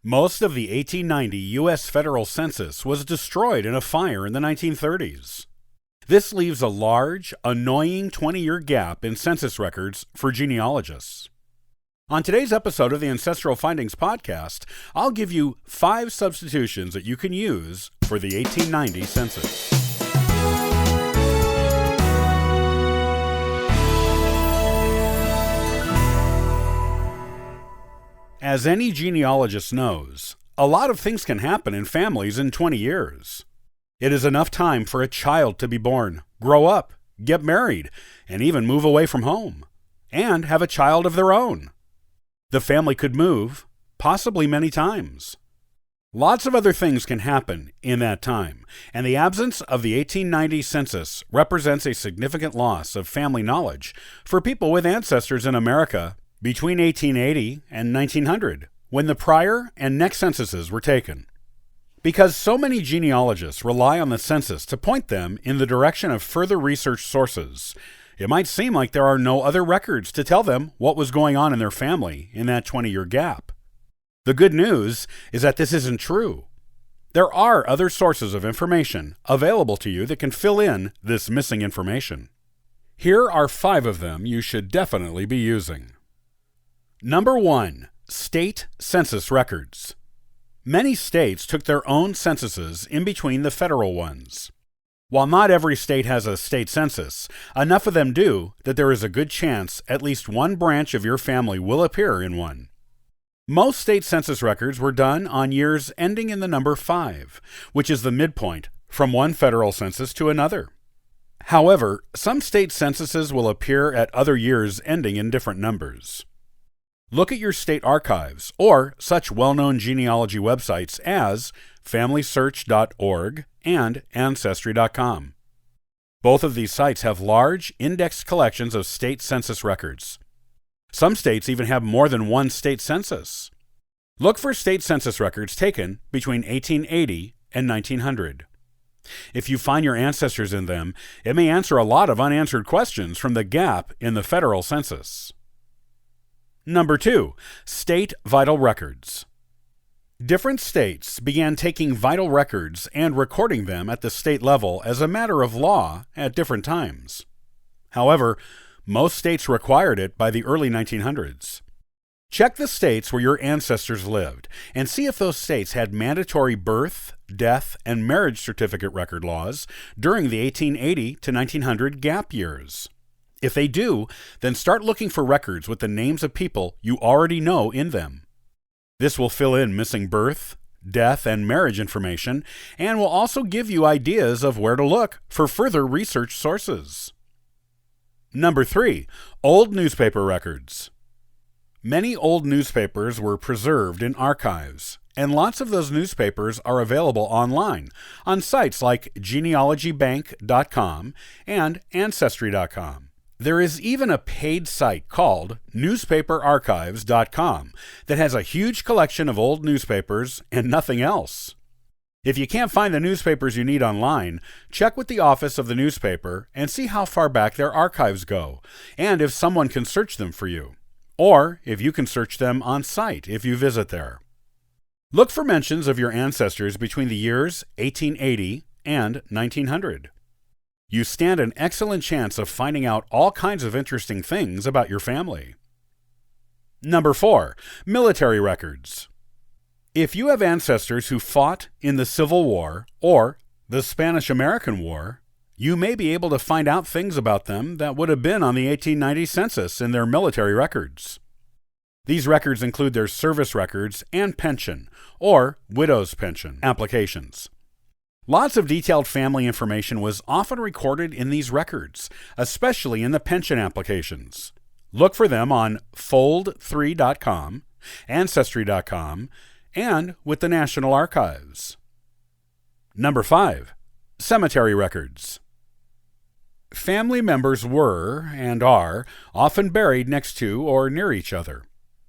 Most of the 1890 U.S. federal census was destroyed in a fire in the 1930s. This leaves a large, annoying 20-year gap in census records for genealogists. On today's episode of the Ancestral Findings podcast, I'll give you 5 substitutions that you can use for the 1890 census. As any genealogist knows, a lot of things can happen in families in 20 years. It is enough time for a child to be born, grow up, get married, and even move away from home, and have a child of their own. The family could move, possibly many times. Lots of other things can happen in that time, and the absence of the 1890 census represents a significant loss of family knowledge for people with ancestors in America between 1880 and 1900, when the prior and next censuses were taken. Because so many genealogists rely on the census to point them in the direction of further research sources, it might seem like there are no other records to tell them what was going on in their family in that 20-year gap. The good news is that this isn't true. There are other sources of information available to you that can fill in this missing information. Here are 5 of them you should definitely be using. Number 1. State census records. Many states took their own censuses in between the federal ones. While not every state has a state census, enough of them do that there is a good chance at least one branch of your family will appear in one. Most state census records were done on years ending in the number 5, which is the midpoint from one federal census to another. However, some state censuses will appear at other years ending in different numbers. Look at your state archives or such well-known genealogy websites as FamilySearch.org and Ancestry.com. Both of these sites have large, indexed collections of state census records. Some states even have more than one state census. Look for state census records taken between 1880 and 1900. If you find your ancestors in them, it may answer a lot of unanswered questions from the gap in the federal census. Number 2. State vital records. Different states began taking vital records and recording them at the state level as a matter of law at different times. However, most states required it by the early 1900s. Check the states where your ancestors lived and see if those states had mandatory birth, death, and marriage certificate record laws during the 1880 to 1900 gap years. If they do, then start looking for records with the names of people you already know in them. This will fill in missing birth, death, and marriage information, and will also give you ideas of where to look for further research sources. Number 3. Old newspaper records. Many old newspapers were preserved in archives, and lots of those newspapers are available online on sites like genealogybank.com and Ancestry.com. There is even a paid site called newspaperarchives.com that has a huge collection of old newspapers and nothing else. If you can't find the newspapers you need online, check with the office of the newspaper and see how far back their archives go, and if someone can search them for you, or if you can search them on site if you visit there. Look for mentions of your ancestors between the years 1880 and 1900. You stand an excellent chance of finding out all kinds of interesting things about your family. Number 4. Military records. If you have ancestors who fought in the Civil War or the Spanish-American War, you may be able to find out things about them that would have been on the 1890 census in their military records. These records include their service records and pension, or widow's pension, applications. Lots of detailed family information was often recorded in these records, especially in the pension applications. Look for them on fold3.com, Ancestry.com, and with the National Archives. Number 5. Cemetery records. Family members were, and are, often buried next to or near each other.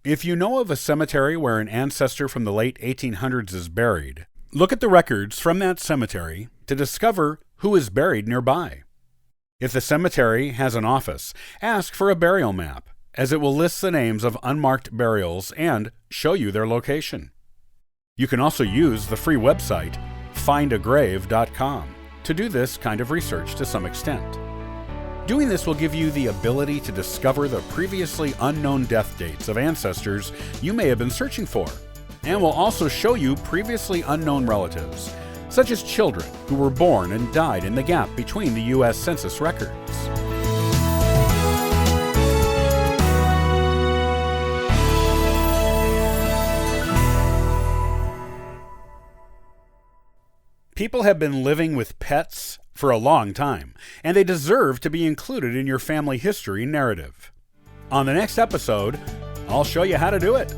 If you know of a cemetery where an ancestor from the late 1800s is buried, look at the records from that cemetery to discover who is buried nearby. If the cemetery has an office, ask for a burial map, as it will list the names of unmarked burials and show you their location. You can also use the free website findagrave.com to do this kind of research to some extent. Doing this will give you the ability to discover the previously unknown death dates of ancestors you may have been searching for, and will also show you previously unknown relatives, such as children who were born and died in the gap between the U.S. Census records. People have been living with pets for a long time, and they deserve to be included in your family history narrative. On the next episode, I'll show you how to do it.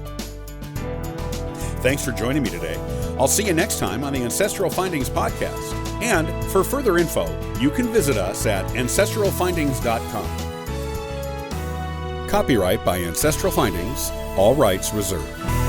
Thanks for joining me today. I'll see you next time on the Ancestral Findings podcast. And for further info, you can visit us at ancestralfindings.com. Copyright by Ancestral Findings, all rights reserved.